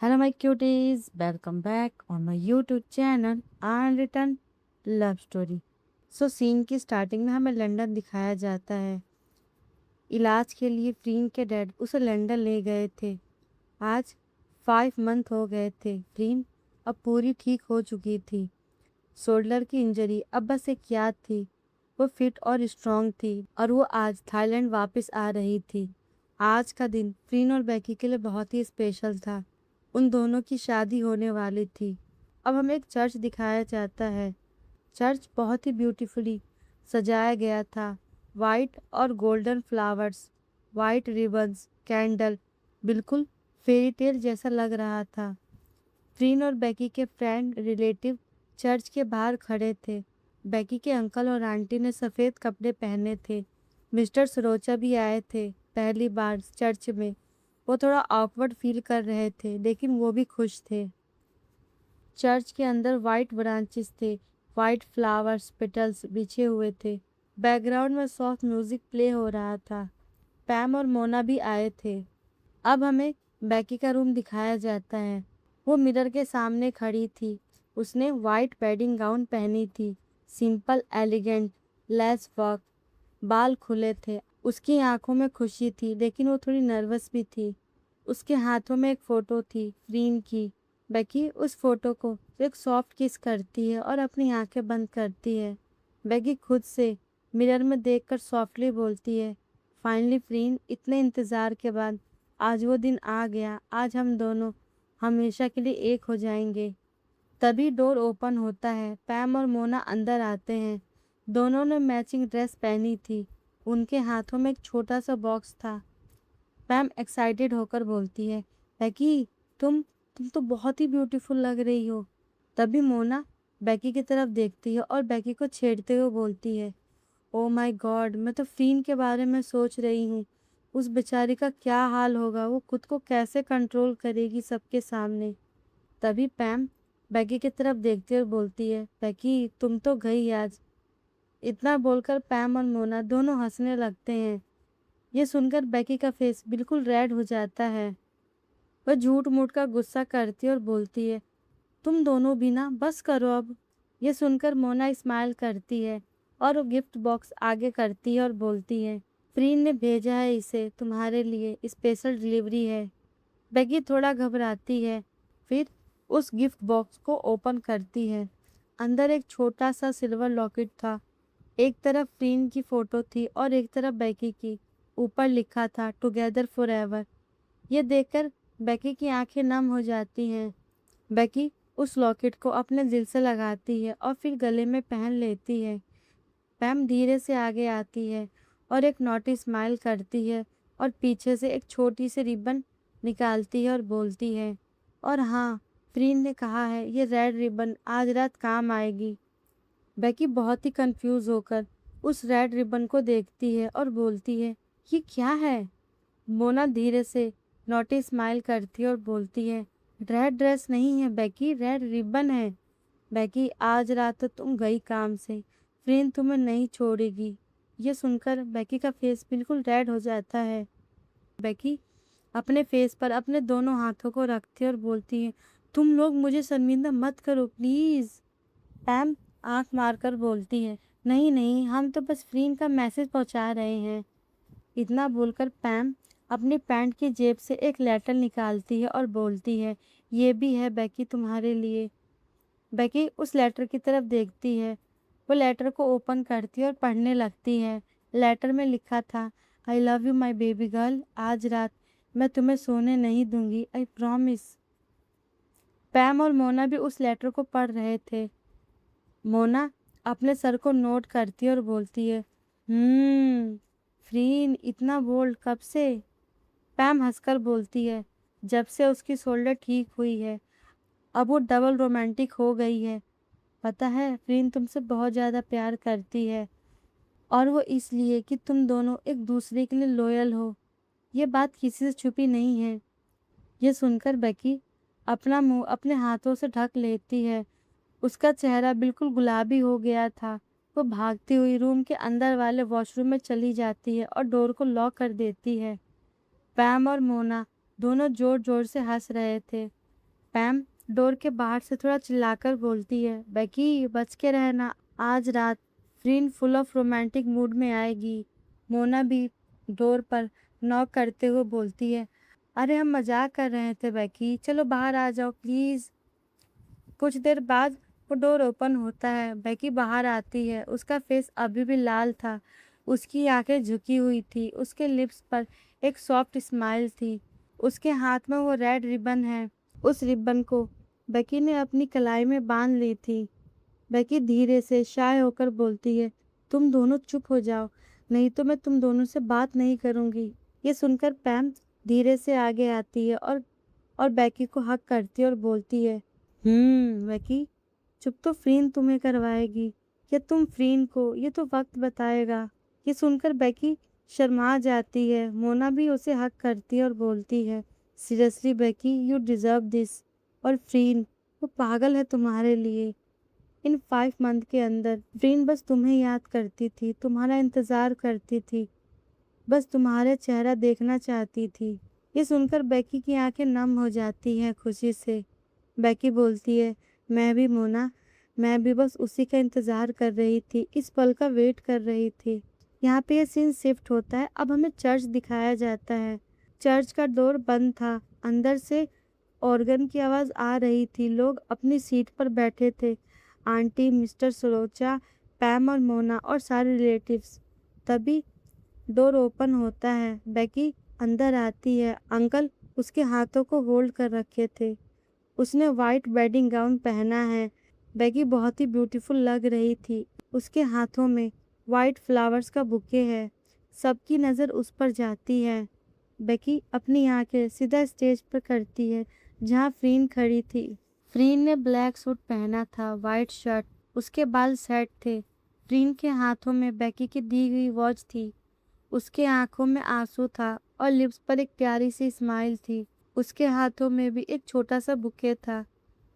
Hello, my cuties. Welcome back on my YouTube channel Unwritten Love Story. Scene की starting में हमें London दिखाया जाता है। इलाज के लिए फ्रीन के डैड उसे लंदन ले गए थे। आज 5 मंथ हो गए थे। फ्रीन अब पूरी ठीक हो चुकी थी। शोल्डर की इंजरी अब बस एक याद थी। वो फिट और स्ट्रांग थी और वो आज थाईलैंड वापस आ रही थी। आज का दिन फ्रीन और बेकी के लिए बहुत ही स्पेशल था। उन दोनों की शादी होने वाली थी। अब हमें एक चर्च दिखाया जाता है। चर्च बहुत ही ब्यूटीफुली सजाया गया था। वाइट और golden flowers, white ribbons, candle, बिल्कुल फेरी टेल जैसा लग रहा था। फ्रीन और बेकी के फ्रेंड रिलेटिव चर्च के बाहर खड़े थे। बेकी के अंकल और आंटी ने सफ़ेद कपड़े पहने थे। मिस्टर सरोचा भी आए थे पहली बार चर्च में। वो थोड़ा ऑकवर्ड फील कर रहे थे लेकिन वो भी खुश थे। चर्च के अंदर वाइट ब्रांचेस थे, वाइट फ्लावर्स पेटल्स बिछे हुए थे। बैकग्राउंड में सॉफ्ट म्यूजिक प्ले हो रहा था। पैम और मोना भी आए थे। अब हमें बेकी का रूम दिखाया जाता है। वो मिरर के सामने खड़ी थी। उसने वाइट वेडिंग गाउन पहनी थी, सिंपल एलिगेंट लेस वर्क, बाल खुले थे। उसकी आंखों में खुशी थी लेकिन वो थोड़ी नर्वस भी थी। उसके हाथों में एक फ़ोटो थी फ्रीन की। बेकी उस फोटो को एक सॉफ्ट किस करती है और अपनी आंखें बंद करती है। बेकी खुद से मिरर में देखकर सॉफ्टली बोलती है, फाइनली फ्रीन, इतने इंतज़ार के बाद आज वो दिन आ गया। आज हम दोनों हमेशा के लिए एक हो जाएंगे। तभी डोर ओपन होता है। पैम और मोना अंदर आते हैं। दोनों ने मैचिंग ड्रेस पहनी थी। उनके हाथों में एक छोटा सा बॉक्स था। पैम एक्साइटेड होकर बोलती है, बेकी, तुम तो बहुत ही ब्यूटीफुल लग रही हो। तभी मोना बेकी की तरफ देखती है और बेकी को छेड़ते हुए बोलती है, ओ माय गॉड, मैं तो फ्रीन के बारे में सोच रही हूँ। उस बेचारी का क्या हाल होगा, वो खुद को कैसे कंट्रोल करेगी सबके सामने। तभी पैम बेकी की तरफ देखती है और बोलती है, बेकी, तुम तो गई आज। इतना बोलकर पैम और मोना दोनों हंसने लगते हैं। ये सुनकर बेकी का फेस बिल्कुल रेड हो जाता है। वह झूठ मूठ का गुस्सा करती है और बोलती है, तुम दोनों भी ना बस करो अब। ये सुनकर मोना स्माइल करती है और वो गिफ्ट बॉक्स आगे करती है और बोलती है, फ्रीन ने भेजा है इसे तुम्हारे लिए, स्पेशल डिलीवरी है। बेकी थोड़ा घबराती है, फिर उस गिफ्ट बॉक्स को ओपन करती है। अंदर एक छोटा सा सिल्वर लॉकेट था। एक तरफ फ्रीन की फोटो थी और एक तरफ बेकी की। ऊपर लिखा था, टुगेदर फॉर एवर। ये देखकर बेकी की आंखें नम हो जाती हैं। बेकी उस लॉकेट को अपने दिल से लगाती है और फिर गले में पहन लेती है। पैम धीरे से आगे आती है और एक नॉटी स्माइल करती है और पीछे से एक छोटी सी रिबन निकालती है और बोलती है, और हाँ, फ्रीन ने कहा है ये रेड रिबन आज रात काम आएगी। बेकी बहुत ही कंफ्यूज होकर उस रेड रिबन को देखती है और बोलती है, ये क्या है? मोना धीरे से नोटिस स्माइल करती है और बोलती है, रेड ड्रेस नहीं है बेकी, रेड रिबन है। बेकी, आज रात तो तुम गई काम से, फ्रेंड तुम्हें नहीं छोड़ेगी। ये सुनकर बेकी का फेस बिल्कुल रेड हो जाता है। बेकी अपने फेस पर अपने दोनों हाथों को रखती है और बोलती है, तुम लोग मुझे शर्मिंदा मत करो प्लीज़। पैम आंख मारकर बोलती है, नहीं नहीं, हम तो बस फ्रीन का मैसेज पहुंचा रहे हैं। इतना बोलकर पैम अपनी पैंट की जेब से एक लेटर निकालती है और बोलती है, ये भी है बेकी तुम्हारे लिए। बेकी उस लेटर की तरफ देखती है। वो लेटर को ओपन करती है और पढ़ने लगती है। लेटर में लिखा था, I love you my baby girl, आज रात मैं तुम्हें सोने नहीं दूंगी, आई प्रॉमिस। पैम और मोना भी उस लेटर को पढ़ रहे थे। मोना अपने सर को नोट करती है और बोलती है, फ्रीन इतना बोल्ड कब से? पैम हंसकर बोलती है, जब से उसकी शोल्डर ठीक हुई है, अब वो डबल रोमांटिक हो गई है। पता है, फ्रीन तुमसे बहुत ज़्यादा प्यार करती है और वो इसलिए कि तुम दोनों एक दूसरे के लिए लॉयल हो। ये बात किसी से छुपी नहीं है। ये सुनकर बेकी अपना मुंह अपने हाथों से ढक लेती है। उसका चेहरा बिल्कुल गुलाबी हो गया था। वो भागती हुई रूम के अंदर वाले वॉशरूम में चली जाती है और डोर को लॉक कर देती है। पैम और मोना दोनों जोर जोर से हंस रहे थे। पैम डोर के बाहर से थोड़ा चिल्लाकर बोलती है, बेकी बच के रहना, आज रात फ्रीन फुल ऑफ रोमांटिक मूड में आएगी। मोना भी डोर पर नॉक करते हुए बोलती है, अरे हम मजाक कर रहे थे बेकी, चलो बाहर आ जाओ प्लीज। कुछ देर बाद वो डोर ओपन होता है, बेकी बाहर आती है। उसका फेस अभी भी लाल था, उसकी आंखें झुकी हुई थी, उसके लिप्स पर एक सॉफ्ट स्माइल थी। उसके हाथ में वो रेड रिबन है। उस रिबन को बेकी ने अपनी कलाई में बांध ली थी। बेकी धीरे से शाय होकर बोलती है, तुम दोनों चुप हो जाओ, नहीं तो मैं तुम दोनों से बात नहीं करूंगी। ये सुनकर पैम धीरे से आगे आती है और बेकी को हक करती है और बोलती है, बेकी चुप तो फ्रीन तुम्हें करवाएगी या तुम फ्रीन को, ये तो वक्त बताएगा। ये सुनकर बेकी शर्मा जाती है। मोना भी उसे हक करती है और बोलती है, seriously Becky you deserve this. और फ्रीन वो पागल है तुम्हारे लिए। इन 5 मंथ के अंदर फ्रीन बस तुम्हें याद करती थी, तुम्हारा इंतजार करती थी, बस तुम्हारे चेहरा देखना चाहती थी। ये सुनकर बेकी की आंखें नम हो जाती हैं खुशी से। बेकी बोलती है, मैं भी मोना, मैं भी बस उसी का इंतजार कर रही थी, इस पल का वेट कर रही थी। यहाँ पे ये सीन शिफ्ट होता है। अब हमें चर्च दिखाया जाता है। चर्च का डोर बंद था। अंदर से ऑर्गन की आवाज आ रही थी। लोग अपनी सीट पर बैठे थे, आंटी, मिस्टर सरोचा, पैम और मोना और सारे रिलेटिव्स। तभी डोर ओपन होता है। बेकी अंदर आती है। अंकल उसके हाथों को होल्ड कर रखे थे। उसने वाइट वेडिंग गाउन पहना है। बेकी बहुत ही ब्यूटीफुल लग रही थी। उसके हाथों में वाइट फ्लावर्स का बुके है। सबकी नज़र उस पर जाती है। बेकी अपनी आंखें सीधा स्टेज पर करती है जहाँ फ्रीन खड़ी थी। फ्रीन ने ब्लैक सूट पहना था, वाइट शर्ट, उसके बाल सेट थे। फ्रीन के हाथों में बेकी की दी हुई वॉच थी। उसके आंखों में आंसू था और लिप्स पर एक प्यारी सी स्माइल थी। उसके हाथों में भी एक छोटा सा बुके था।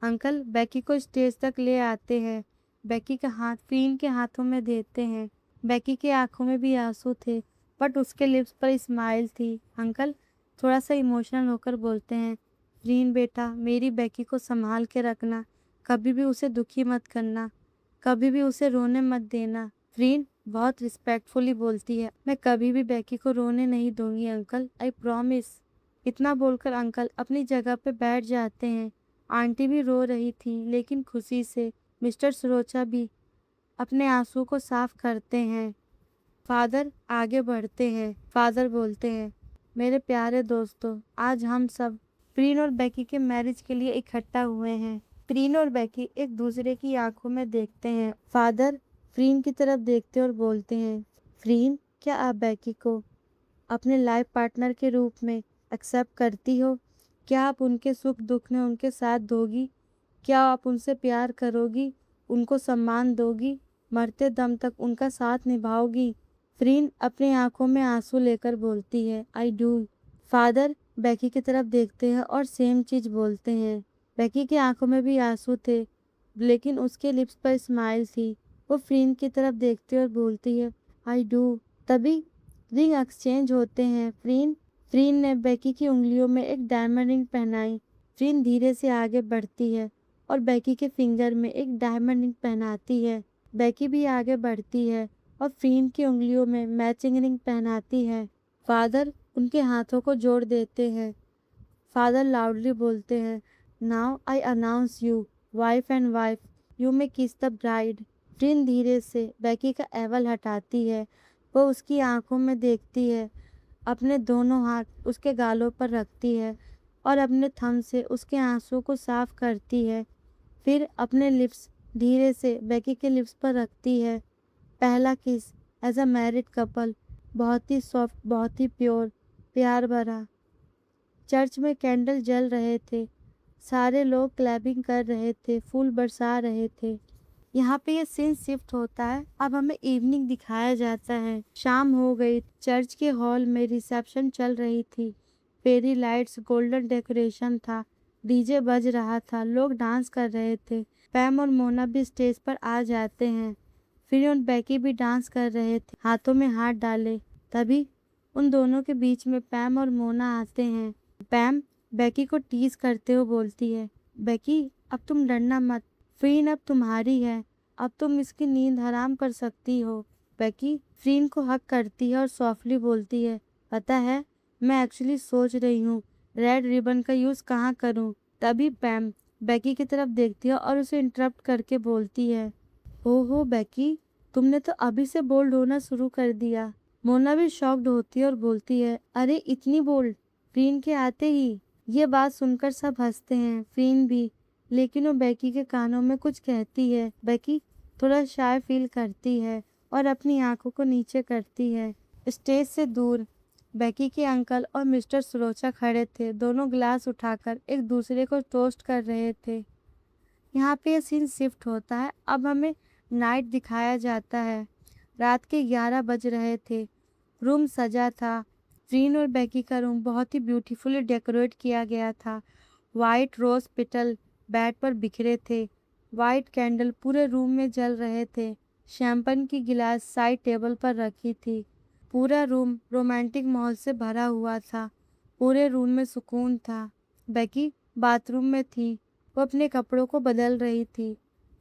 अंकल बेकी को स्टेज तक ले आते हैं। बेकी का हाथ फ्रीन के हाथों में देते हैं। बेकी की आंखों में भी आंसू थे, बट उसके लिप्स पर स्माइल थी। अंकल थोड़ा सा इमोशनल होकर बोलते हैं, फ्रीन बेटा, मेरी बेकी को संभाल के रखना, कभी भी उसे दुखी मत करना, कभी भी उसे रोने मत देना। फ्रीन बहुत रिस्पेक्टफुली बोलती है, मैं कभी भी बेकी को रोने नहीं दूंगी अंकल, आई प्रॉमिस। इतना बोलकर अंकल अपनी जगह पे बैठ जाते हैं। आंटी भी रो रही थी, लेकिन खुशी से। मिस्टर सरोचा भी अपने आंसू को साफ करते हैं। फादर आगे बढ़ते हैं। फादर बोलते हैं, मेरे प्यारे दोस्तों, आज हम सब फ्रीन और बेकी के मैरिज के लिए इकट्ठा हुए हैं। फ्रीन और बेकी एक दूसरे की आंखों में देखते हैं। फादर फ्रीन की तरफ देखते और बोलते हैं, फ्रीन क्या आप बेकी को अपने लाइफ पार्टनर के रूप में एक्सेप्ट करती हो? क्या आप उनके सुख दुख में उनके साथ दोगी? क्या आप उनसे प्यार करोगी, उनको सम्मान दोगी, मरते दम तक उनका साथ निभाओगी? फ्रीन अपनी आंखों में आंसू लेकर बोलती है, आई डू। फादर बेकी की तरफ देखते हैं और सेम चीज बोलते हैं। बेकी की आंखों में भी आंसू थे, लेकिन उसके लिप्स पर स्माइल थी। वो फ्रीन की तरफ देखती और बोलती है, आई डू। तभी रिंग एक्सचेंज होते हैं। फ्रीन ने बेकी की उंगलियों में एक डायमंड रिंग पहनाई। फ्रीन धीरे से आगे बढ़ती है और बेकी के फिंगर में एक डायमंड रिंग पहनाती है। बेकी भी आगे बढ़ती है और फ्रीन की उंगलियों में मैचिंग रिंग पहनाती है। फादर उनके हाथों को जोड़ देते हैं। फादर लाउडली बोलते हैं, now I announce you wife and wife, you may किस द ब्राइड। फ्रीन धीरे से बेकी का एवल हटाती है। वो उसकी आंखों में देखती है, अपने दोनों हाथ उसके गालों पर रखती है और अपने थंब से उसके आंसू को साफ करती है। फिर अपने लिप्स धीरे से बेकी के लिप्स पर रखती है। पहला किस एज अ मैरिड कपल, बहुत ही सॉफ्ट, बहुत ही प्योर, प्यार भरा। चर्च में कैंडल जल रहे थे, सारे लोग क्लैपिंग कर रहे थे, फूल बरसा रहे थे। यहाँ पे ये सीन शिफ्ट होता है। अब हमें इवनिंग दिखाया जाता है। शाम हो गई। चर्च के हॉल में रिसेप्शन चल रही थी। फेरी लाइट्स, गोल्डन डेकोरेशन था, डीजे बज रहा था, लोग डांस कर रहे थे। पैम और मोना भी स्टेज पर आ जाते हैं। फिर और बेकी भी डांस कर रहे थे, हाथों में हाथ डाले। तभी उन दोनों के बीच में पैम और मोना आते हैं। पैम बेकी को टीज करते हुए बोलती है, बेकी अब तुम डरना मत, फ्रीन अब तुम्हारी है, अब तुम इसकी नींद हराम कर सकती हो। बेकी फ्रीन को हक करती है और सॉफ्टली बोलती है, पता है मैं एक्चुअली सोच रही हूँ रेड रिबन का यूज़ कहाँ करूँ। तभी पैम बेकी की तरफ देखती है और उसे इंटरप्ट करके बोलती है, ओहो बेकी, तुमने तो अभी से बोल्ड होना शुरू कर दिया। मोना भी शॉक्ड होती है और बोलती है, अरे इतनी बोल्ड, फ्रीन के आते ही। ये बात सुनकर सब हंसते हैं, फ्रीन भी, लेकिन वो बेकी के कानों में कुछ कहती है। बेकी थोड़ा शाय फील करती है और अपनी आंखों को नीचे करती है। स्टेज से दूर बेकी के अंकल और मिस्टर सुलोचा खड़े थे, दोनों ग्लास उठाकर एक दूसरे को टोस्ट कर रहे थे। यहाँ पे ये सीन शिफ्ट होता है, अब हमें नाइट दिखाया जाता है। रात के 11 बज रहे थे, रूम सजा था। फ्रीन और बेकी का रूम बहुत ही ब्यूटीफुली डेकोरेट किया गया था। वाइट रोज पेटल बेड पर बिखरे थे, वाइट कैंडल पूरे रूम में जल रहे थे। शैंपेन की गिलास साइड टेबल पर रखी थी। पूरा रूम रोमांटिक माहौल से भरा हुआ था। पूरे रूम में सुकून था। बेकी बाथरूम में थी, वो अपने कपड़ों को बदल रही थी।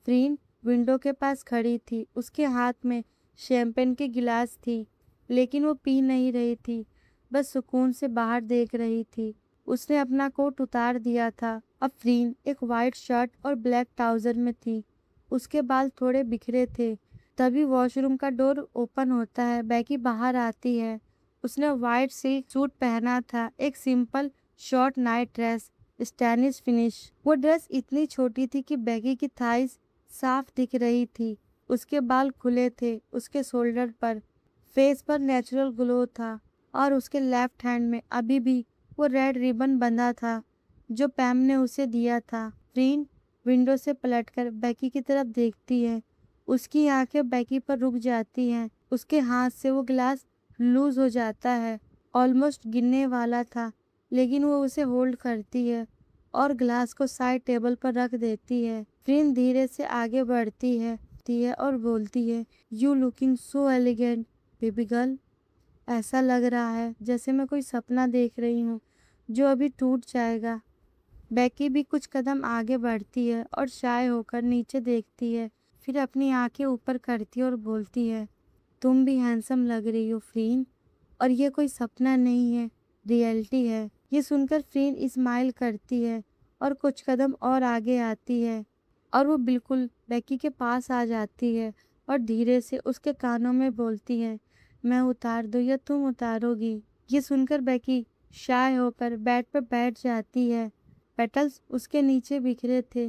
फ्रीन विंडो के पास खड़ी थी, उसके हाथ में शैंपेन की गिलास थी, लेकिन वो पी नहीं रही थी, बस सुकून से बाहर देख रही थी। उसने अपना कोट उतार दिया था। अब फ्रीन एक वाइट शर्ट और ब्लैक ट्राउजर में थी। उसके बाल थोड़े बिखरे थे। तभी वॉशरूम का डोर ओपन होता है, बेकी बाहर आती है। उसने वाइट सिल्क सूट पहना था, एक सिंपल शॉर्ट नाइट ड्रेस, स्टैनिश फिनिश। वो ड्रेस इतनी छोटी थी कि बेकी की थाइस साफ दिख रही थी। उसके बाल खुले थे, उसके शोल्डर पर, फेस पर नेचुरल ग्लो था और उसके लेफ्ट हैंड में अभी भी वो रेड रिबन बंधा था जो पैम ने उसे दिया था। फ्रीन विंडो से पलटकर बेकी की तरफ देखती है। उसकी आंखें बेकी पर रुक जाती हैं। उसके हाथ से वो गिलास लूज हो जाता है, ऑलमोस्ट गिरने वाला था, लेकिन वो उसे होल्ड करती है और ग्लास को साइड टेबल पर रख देती है। फ्रीन धीरे से आगे बढ़ती है और बोलती है, you looking so elegant baby girl. ऐसा लग रहा है जैसे मैं कोई सपना देख रही हूँ जो अभी टूट जाएगा। बेकी भी कुछ कदम आगे बढ़ती है और शाय होकर नीचे देखती है, फिर अपनी आंखें ऊपर करती है और बोलती है, तुम भी हैंडसम लग रही हो फ्रीन, और ये कोई सपना नहीं है, रियलिटी है। ये सुनकर फ्रीन स्माइल करती है और कुछ कदम और आगे आती है और वो बिल्कुल बेकी के पास आ जाती है और धीरे से उसके कानों में बोलती है, मैं उतार दूँ या तुम उतारोगी। ये सुनकर बेकी शाय होकर बेड पर बैठ जाती है। पेटल्स उसके नीचे बिखरे थे।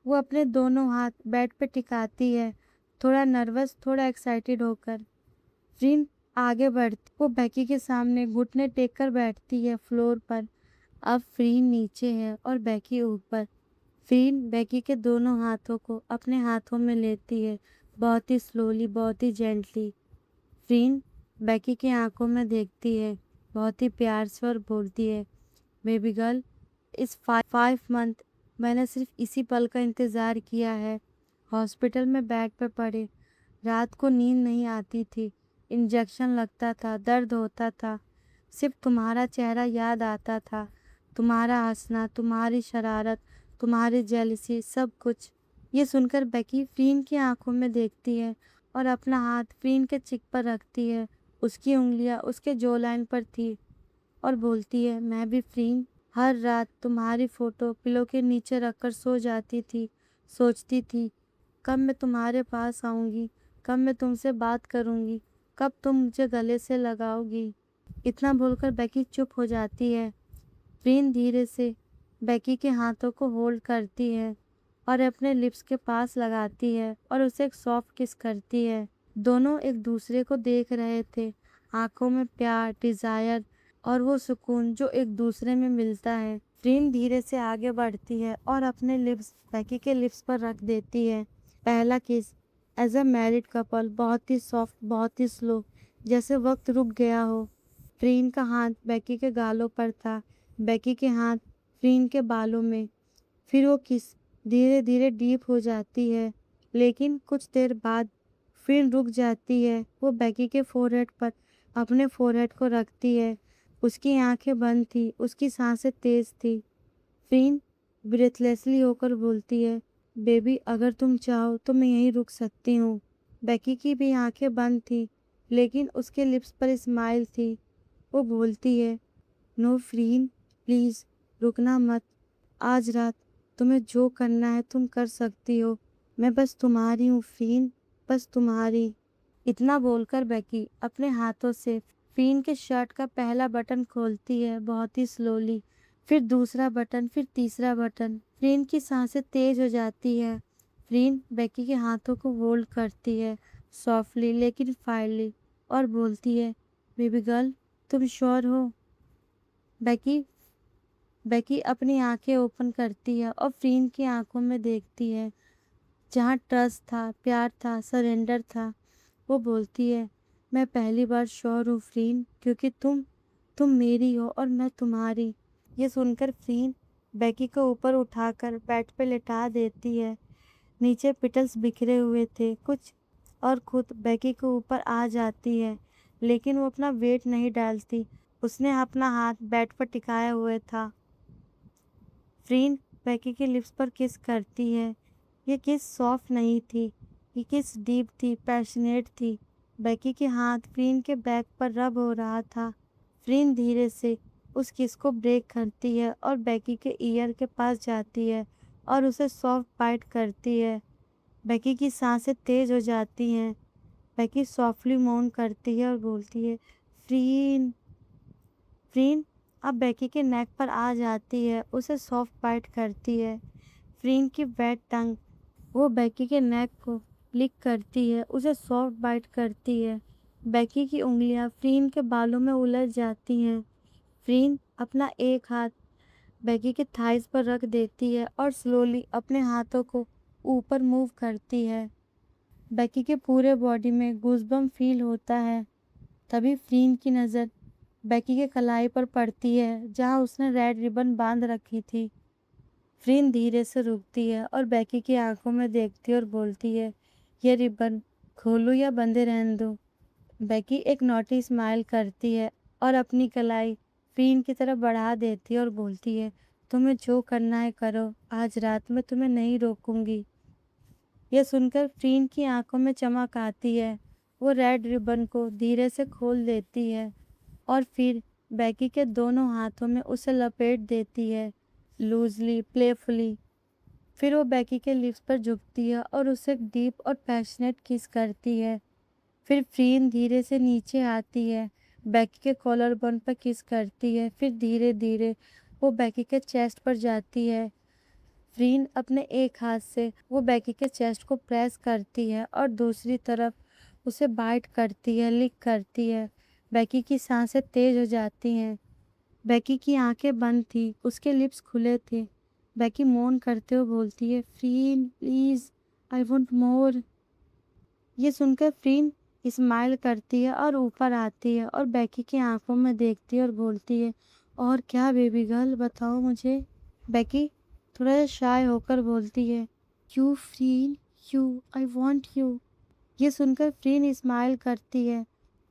वो अपने दोनों हाथ बेड पर टिकाती है, थोड़ा नर्वस, थोड़ा एक्साइटेड होकर। फ्रीन आगे बढ़ती, वो बेकी के सामने घुटने टेक कर बैठती है फ्लोर पर। अब फ्रीन नीचे है और बेकी ऊपर। फ्रीन बेकी के दोनों हाथों को अपने हाथों में लेती है, बहुत ही स्लोली, बहुत ही जेंटली। फ्रीन बेकी की आंखों में देखती है, बहुत ही प्यार से, और बोलती है, बेबी गर्ल, इस 5 मंथ मैंने सिर्फ इसी पल का इंतज़ार किया है। हॉस्पिटल में बेड पर पड़े, रात को नींद नहीं आती थी, इंजेक्शन लगता था, दर्द होता था, सिर्फ तुम्हारा चेहरा याद आता था, तुम्हारा हंसना, तुम्हारी शरारत, तुम्हारी जेलसी, सब कुछ। ये सुनकर बेकी फ्रीन की आंखों में देखती है और अपना हाथ फ्रीन के चिक पर रखती है। उसकी उंगलियां उसके जो लाइन पर थी और बोलती है, मैं भी फ्रीन हर रात तुम्हारी फोटो पिलो के नीचे रखकर सो जाती थी, सोचती थी कब मैं तुम्हारे पास आऊँगी, कब मैं तुमसे बात करूँगी, कब तुम मुझे गले से लगाओगी। इतना बोलकर बेकी चुप हो जाती है। फ्रीन धीरे से बेकी के हाथों को होल्ड करती है और अपने लिप्स के पास लगाती है और उसे एक सॉफ्ट किस करती है। दोनों एक दूसरे को देख रहे थे, आंखों में प्यार, डिजायर और वो सुकून जो एक दूसरे में मिलता है। फ्रीन धीरे से आगे बढ़ती है और अपने लिप्स बेकी के लिप्स पर रख देती है। पहला किस एज अ मैरिड कपल, बहुत ही सॉफ्ट, बहुत ही स्लो, जैसे वक्त रुक गया हो। फ्रीन का हाथ बेकी के गालों पर था, बेकी के हाथ फ्रीन के बालों में। फिर वो किस धीरे धीरे डीप हो जाती है, लेकिन कुछ देर बाद फ्रीन रुक जाती है। वो बेकी के फोरहेड पर अपने फोरहेड को रखती है। उसकी आंखें बंद थी, उसकी सांसें तेज थी। फ्रीन ब्रेथलेसली होकर बोलती है, बेबी अगर तुम चाहो तो मैं यहीं रुक सकती हूँ। बेकी की भी आंखें बंद थी, लेकिन उसके लिप्स पर स्माइल थी। वो बोलती है, नो फ्रीन, प्लीज़ रुकना मत। आज रात तुम्हें जो करना है तुम कर सकती हो। मैं बस तुम्हारी हूँ फ्रीन, बस तुम्हारी। इतना बोलकर बेकी अपने हाथों से फ्रीन के शर्ट का पहला बटन खोलती है, बहुत ही स्लोली। फिर दूसरा बटन, फिर तीसरा बटन। फ्रीन की सांसें तेज हो जाती है। फ्रीन बेकी के हाथों को होल्ड करती है, सॉफ्टली लेकिन फायरली, और बोलती है, बेबी गर्ल तुम श्योर हो? बेकी बेकी अपनी आंखें ओपन करती है और फ्रीन की आंखों में देखती है, जहाँ ट्रस्ट था, प्यार था, सरेंडर था। वो बोलती है, मैं पहली बार श्योर हूँ फ्रीन, क्योंकि तुम मेरी हो और मैं तुम्हारी। ये सुनकर फ्रीन बेकी को ऊपर उठाकर बेड पे लेटा देती है। नीचे पिटल्स बिखरे हुए थे कुछ, और खुद बेकी के ऊपर आ जाती है, लेकिन वो अपना वेट नहीं डालती। उसने अपना हाथ बेड पर टिकाया हुआ था। फ्रीन बेकी के लिप्स पर किस करती है। ये किस सॉफ्ट नहीं थी, ये किस डीप थी, पैशनेट थी। बेकी के हाथ फ्रीन के बैक पर रब हो रहा था। फ्रीन धीरे से उस किस को ब्रेक करती है और बेकी के ईयर के पास जाती है और उसे सॉफ्ट बाइट करती है। बेकी की सांसें तेज हो जाती हैं। बेकी सॉफ्टली मौन करती है और बोलती है, फ्रीन। फ्रीन अब बेकी के नेक पर आ जाती है, उसे सॉफ्ट बाइट करती है। फ्रीन की वेट टंग वो बेकी के नेक को लिक करती है, उसे सॉफ्ट बाइट करती है। बेकी की उंगलियां फ्रीन के बालों में उलझ जाती हैं। फ्रीन अपना एक हाथ बेकी के थाइस पर रख देती है और स्लोली अपने हाथों को ऊपर मूव करती है। बेकी के पूरे बॉडी में गूज़बम्प फील होता है। तभी फ्रीन की नज़र बेकी के कलाई पर पड़ती है, जहाँ उसने रेड रिबन बांध रखी थी। फ्रीन धीरे से रुकती है और बेकी की आंखों में देखती है और बोलती है, ये रिबन खोलूं या बंधे रहने दूं? बेकी एक नॉटी स्माइल करती है और अपनी कलाई फ्रीन की तरफ बढ़ा देती है और बोलती है, तुम्हें जो करना है करो, आज रात में तुम्हें नहीं रोकूंगी। यह सुनकर फ्रीन की आंखों में चमक आती है। वो रेड रिबन को धीरे से खोल देती है और फिर बेकी के दोनों हाथों में उसे लपेट देती है, लूजली, प्लेफुली। फिर वो बेकी के लिप्स पर झुकती है और उसे एक डीप और पैशनेट किस करती है। फिर फ्रीन धीरे से नीचे आती है, बेकी के कॉलर बोन पर किस करती है। फिर धीरे धीरे वो बेकी के चेस्ट पर जाती है। फ्रीन अपने एक हाथ से वो बेकी के चेस्ट को प्रेस करती है और दूसरी तरफ उसे बाइट करती है, लिक करती है। बेकी की सांसें तेज हो जाती हैं। बेकी की आंखें बंद थी, उसके लिप्स खुले थे। बेकी मौन करते हुए बोलती है, फ्रीन प्लीज, आई वांट मोर। ये सुनकर फ्रीन स्माइल करती है और ऊपर आती है और बेकी की आंखों में देखती है और बोलती है, और क्या बेबी गर्ल, बताओ मुझे। बेकी थोड़ा सा शाय होकर बोलती है, you Freen, you, I want you. ये सुनकर फ्रीन स्माइल करती है।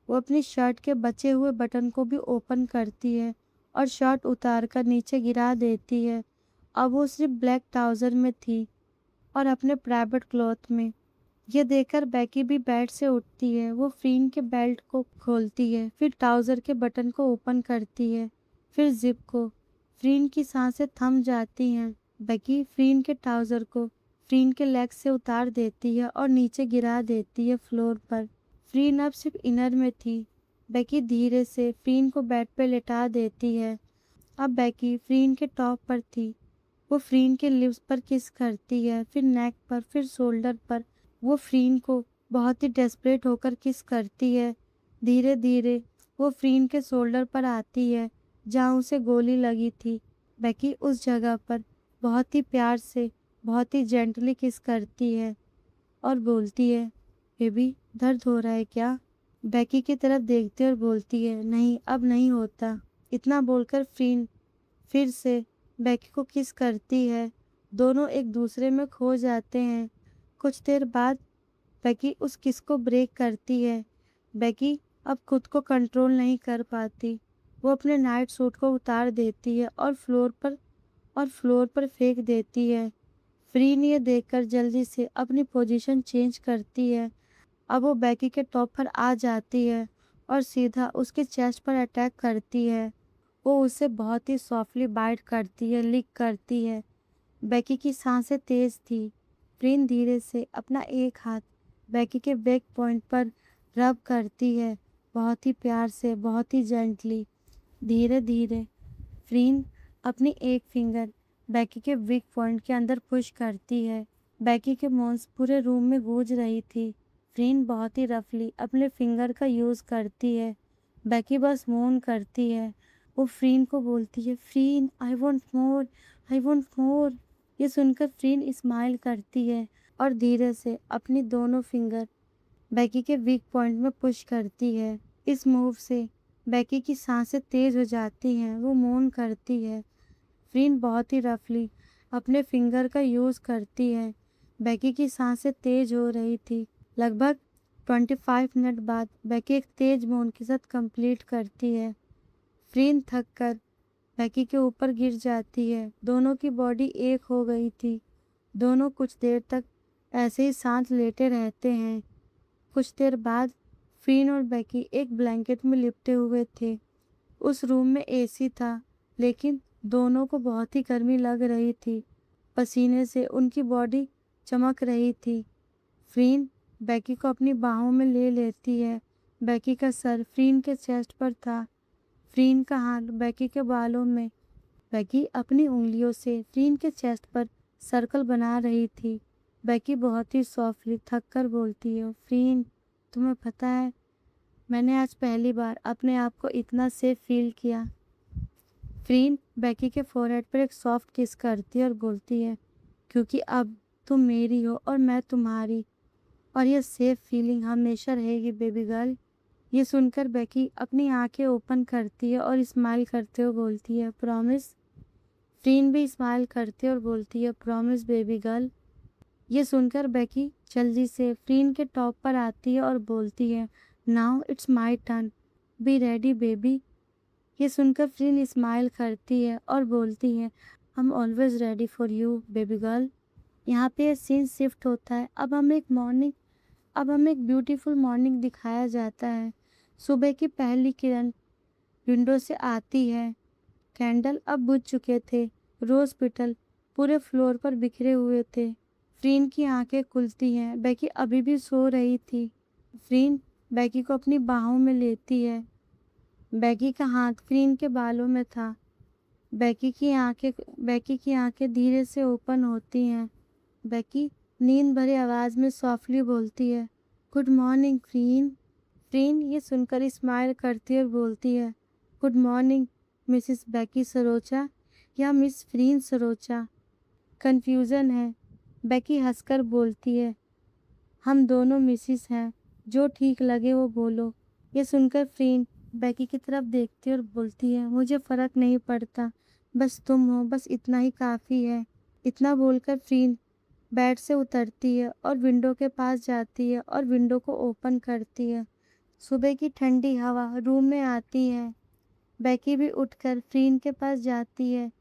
वो अपनी शर्ट के बचे हुए बटन को भी ओपन करती है और शर्ट उतार कर नीचे गिरा देती है। अब वो सिर्फ ब्लैक ट्राउज़र में थी और अपने प्राइवेट क्लॉथ में। ये देखकर बेकी भी बेड से उठती है। वो फ्रीन के बेल्ट को खोलती है, फिर ट्राउज़र के बटन को ओपन करती है, फिर जिप को। फ्रीन की सांसें थम जाती हैं। बेकी फ्रीन के ट्राउज़र को फ्रीन के लेग से उतार देती है और नीचे गिरा देती है फ्लोर पर। फ्रीन अब सिर्फ इनर में थी। बेकी धीरे से फ्रीन को बेड पे लेटा देती है। अब बेकी फ्रीन के टॉप पर थी। वो फ्रीन के लिप्स पर किस करती है, फिर नेक पर, फिर शोल्डर पर। वो फ्रीन को बहुत ही डेस्परेट होकर किस करती है। धीरे धीरे वो फ्रीन के शोल्डर पर आती है, जहाँ उसे गोली लगी थी। बेकी उस जगह पर बहुत ही प्यार से, बहुत ही जेंटली किस करती है और बोलती है, बेबी दर्द हो रहा है क्या? बेकी की तरफ देखती है और बोलती है, नहीं अब नहीं होता। इतना बोलकर फ्रीन फिर से बेकी को किस करती है। दोनों एक दूसरे में खो जाते हैं। कुछ देर बाद बेकी उस किस को ब्रेक करती है। बेकी अब खुद को कंट्रोल नहीं कर पाती। वो अपने नाइट सूट को उतार देती है और फ्लोर पर और फ्लोर पर फेंक देती है। फ्रीन ये देखकर जल्दी से अपनी पोजीशन चेंज करती है। अब वो बैकी के टॉप पर आ जाती है और सीधा उसके चेस्ट पर अटैक करती है। वो उसे बहुत ही सॉफ्टली बाइट करती है, लिक करती है। बैकी की सांसें तेज थी। फ्रीन धीरे से अपना एक हाथ बैकी के बैक पॉइंट पर रब करती है, बहुत ही प्यार से, बहुत ही जेंटली। धीरे धीरे फ्रीन अपनी एक फिंगर बैकी के वीक पॉइंट के अंदर पुश करती है। बैकी के मोन्स पूरे रूम में गूंज रही थी। फ्रीन बहुत ही रफली अपने फिंगर का यूज करती है। बैकी बस मोन करती है। वो फ्रीन को बोलती है, फ्रीन I want more, I want more. ये सुनकर फ्रीन स्माइल करती है और धीरे से अपनी दोनों फिंगर बैकी के वीक पॉइंट में पुश करती है। इस मूव से बैकी की सांसें तेज हो जाती हैं, वो मोन करती है। फ्रीन बहुत ही रफली अपने फिंगर का यूज़ करती है। बैकी की सांसें तेज हो रही थी। लगभग 25 मिनट बाद बैकी एक तेज मोन के साथ कंप्लीट करती है। फ्रीन थक कर बैकी के ऊपर गिर जाती है। दोनों की बॉडी एक हो गई थी। दोनों कुछ देर तक ऐसे ही शांत लेटे रहते हैं। कुछ देर बाद फ्रीन और बैकी एक ब्लैंकेट में लिपटे हुए थे। उस रूम में एसी था, लेकिन दोनों को बहुत ही गर्मी लग रही थी। पसीने से उनकी बॉडी चमक रही थी। फ्रीन बैकी को अपनी बाहों में ले लेती है। बैकी का सर फ्रीन के चेस्ट पर था। फ्रीन का हाथ बैकी के बालों में। बैकी अपनी उंगलियों से फ्रीन के चेस्ट पर सर्कल बना रही थी। बैकी बहुत ही सॉफ्टली थक कर बोलती है, फ्रीन तुम्हें पता है, मैंने आज पहली बार अपने आप को इतना सेफ फील किया। फ्रीन बैकी के फोरहेड पर एक सॉफ्ट किस करती है और बोलती है, क्योंकि अब तुम मेरी हो और मैं तुम्हारी, और ये सेफ फीलिंग हमेशा रहेगी बेबी गर्ल। ये सुनकर बैकी अपनी आंखें ओपन करती है और स्माइल करते हुए बोलती है, प्रॉमिस। फ्रीन भी स्माइल करती है और बोलती है, प्रॉमिस बेबी गर्ल। ये सुनकर बैकी जल्दी से फ्रीन के टॉप पर आती है और बोलती है, now it's my turn, be ready baby. ये सुनकर फ्रीन स्माइल करती है और बोलती है, I am always ready for you baby girl. यहाँ पे सीन शिफ्ट होता है। अब हमें एक ब्यूटीफुल मॉर्निंग दिखाया जाता है। सुबह की पहली किरण विंडो से आती है। कैंडल अब बुझ चुके थे। रोज पेटल पूरे फ्लोर पर बिखरे हुए थे। फ्रीन की आंखें खुलती हैं। बैकी अभी भी सो रही थी। फ्रीन बैकी को अपनी बाहों में लेती है। बैकी का हाथ फ्रीन के बालों में था। बैकी की आंखें धीरे से ओपन होती हैं। बैकी नींद भरी आवाज में सॉफ्टली बोलती है, गुड मॉर्निंग फ्रीन। फ्रीन ये सुनकर स्माइल करती है और बोलती है, गुड मॉर्निंग मिसिस बैकी सरोचा या मिस फ्रीन सरोचा। कंफ्यूजन है। बैकी हंसकर बोलती है, हम दोनों मिसिस हैं, जो ठीक लगे वो बोलो। ये सुनकर फ्रीन बैकी की तरफ देखती है और बोलती है, मुझे फर्क नहीं पड़ता, बस तुम हो, बस इतना ही काफ़ी है। इतना बोलकर फ्रीन बेड से उतरती है और विंडो के पास जाती है और विंडो को ओपन करती है। सुबह की ठंडी हवा रूम में आती है। बैकी भी उठकर फ्रीन के पास जाती है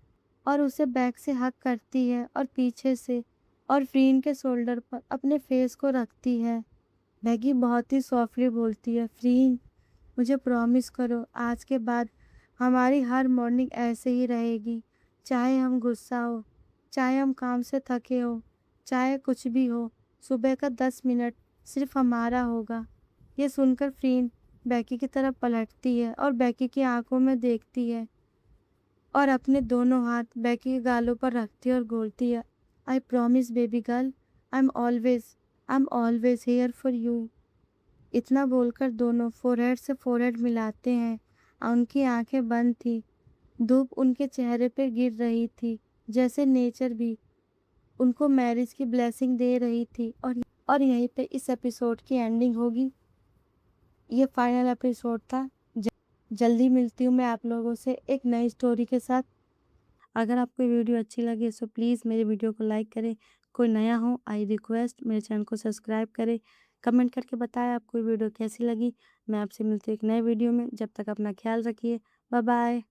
और उसे बैक से हग करती है और पीछे से और फ्रीन के शोल्डर पर अपने फेस को रखती है। बैकी बहुत ही सॉफ्टली बोलती है, फ्रीन मुझे प्रॉमिस करो आज के बाद हमारी हर मॉर्निंग ऐसे ही रहेगी। चाहे हम गुस्सा हो, चाहे हम काम से थके हो, चाहे कुछ भी हो, सुबह का 10 मिनट सिर्फ हमारा होगा। ये सुनकर फ्रीन बैकी की तरफ पलटती है और बैकी की आंखों में देखती है और अपने दोनों हाथ बैकी के गालों पर रखती है और बोलती है, I promise baby girl, I am always here for you. इतना बोलकर दोनों फोरहेड से फोरहेड मिलाते हैं। उनकी आंखें बंद थी। धूप उनके चेहरे पर गिर रही थी, जैसे नेचर भी उनको मैरिज की ब्लेसिंग दे रही थी। और यहीं पे इस एपिसोड की एंडिंग होगी। ये फाइनल एपिसोड था। जल्दी मिलती हूँ मैं आप लोगों से एक नई स्टोरी के साथ। अगर आपको ये वीडियो अच्छी लगे तो प्लीज़ मेरे वीडियो को लाइक करें। कोई नया हो आई रिक्वेस्ट मेरे चैनल को सब्सक्राइब करें। कमेंट करके बताएं आपको ये वीडियो कैसी लगी। मैं आपसे मिलती हूँ एक नए वीडियो में। जब तक अपना ख्याल रखिए। Bye bye.